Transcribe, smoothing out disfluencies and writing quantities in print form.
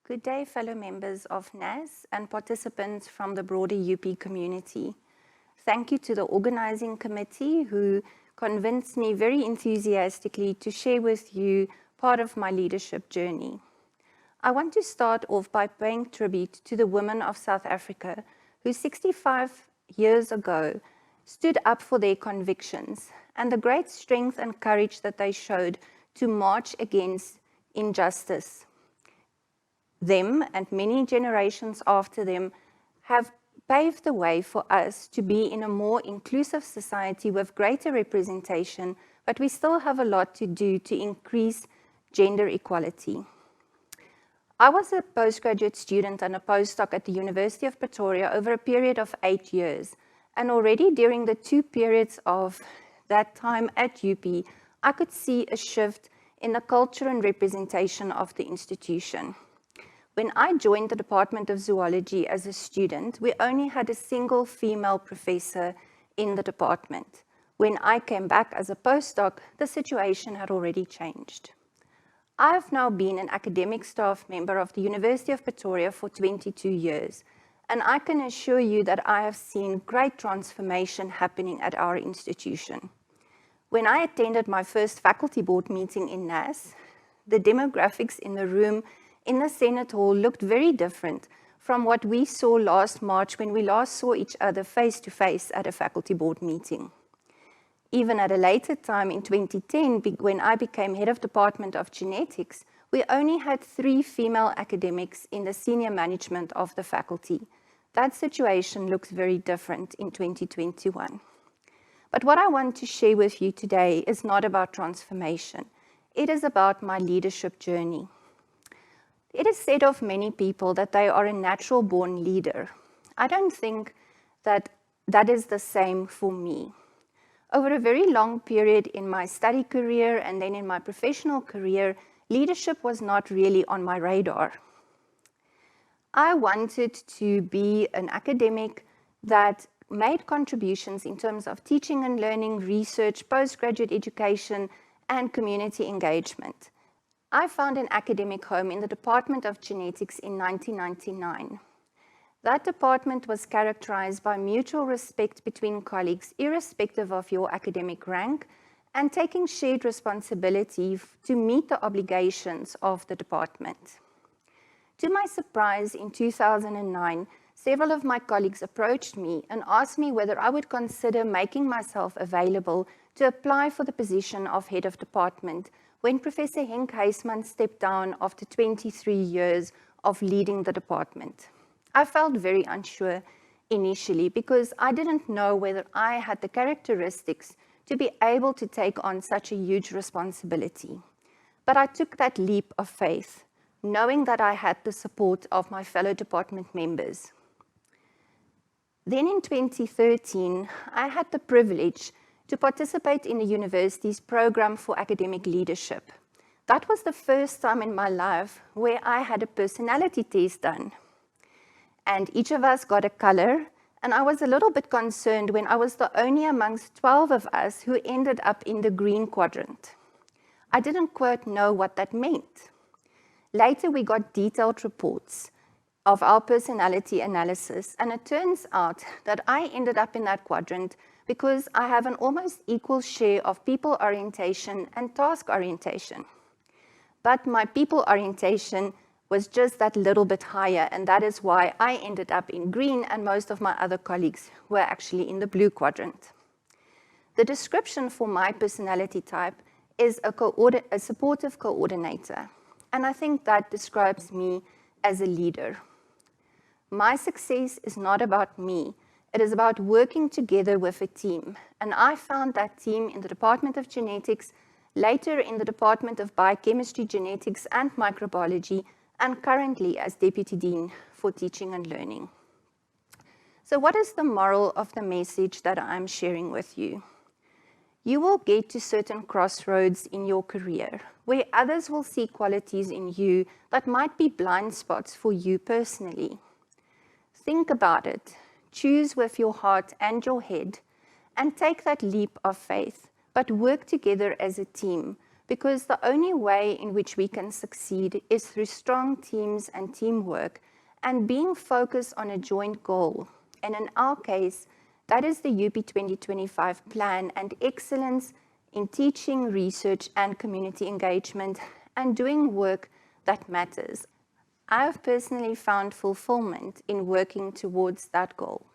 Good day, fellow members of NAS and participants from the broader UP community. Thank you to the organizing committee who convinced me very enthusiastically to share with you part of my leadership journey. I want to start off by paying tribute to the women of South Africa who 65 years ago stood up for their convictions and the great strength and courage that they showed to march against injustice. Them and many generations after them have paved the way for us to be in a more inclusive society with greater representation, but we still have a lot to do to increase gender equality. I was a postgraduate student and a postdoc at the University of Pretoria over a period of 8 years, and already during the 2 periods of that time at UP, I could see a shift in the culture and representation of the institution. When I joined the Department of Zoology as a student, we only had a single female professor in the department. When I came back as a postdoc, the situation had already changed. I have now been an academic staff member of the University of Pretoria for 22 years, and I can assure you that I have seen great transformation happening at our institution. When I attended my first faculty board meeting in NAS, the demographics in the room in the Senate Hall looked very different from what we saw last March when we last saw each other face-to-face at a faculty board meeting. Even at a later time in 2010, when I became head of Department of Genetics, we only had 3 female academics in the senior management of the faculty. That situation looks very different in 2021. But what I want to share with you today is not about transformation. It is about my leadership journey. It is said of many people that they are a natural-born leader. I don't think that that is the same for me. Over a very long period in my study career and then in my professional career, leadership was not really on my radar. I wanted to be an academic that made contributions in terms of teaching and learning, research, postgraduate education, and community engagement. I found an academic home in the Department of Genetics in 1999. That department was characterized by mutual respect between colleagues, irrespective of your academic rank, and taking shared responsibility to meet the obligations of the department. To my surprise, in 2009, several of my colleagues approached me and asked me whether I would consider making myself available to apply for the position of head of department when Professor Henk Huysman stepped down after 23 years of leading the department. I felt very unsure initially because I didn't know whether I had the characteristics to be able to take on such a huge responsibility. But I took that leap of faith, knowing that I had the support of my fellow department members. Then in 2013, I had the privilege to participate in the university's program for academic leadership. That was the first time in my life where I had a personality test done. And each of us got a color, and I was a little bit concerned when I was the only amongst 12 of us who ended up in the green quadrant. I didn't quite know what that meant. Later, we got detailed reports of our personality analysis, and it turns out that I ended up in that quadrant because I have an almost equal share of people orientation and task orientation. But my people orientation was just that little bit higher, and that is why I ended up in green and most of my other colleagues were actually in the blue quadrant. The description for my personality type is a supportive coordinator, and I think that describes me as a leader. My success is not about me. It is about working together with a team, and I found that team in the Department of Genetics, later in the Department of Biochemistry, Genetics, and Microbiology, and currently as Deputy Dean for Teaching and Learning. So what is the moral of the message that I'm sharing with you? You will get to certain crossroads in your career where others will see qualities in you that might be blind spots for you personally. Think about it. Choose with your heart and your head and take that leap of faith, but work together as a team because the only way in which we can succeed is through strong teams and teamwork and being focused on a joint goal. And in our case, that is the UP 2025 plan and excellence in teaching, research, and community engagement and doing work that matters. I have personally found fulfillment in working towards that goal.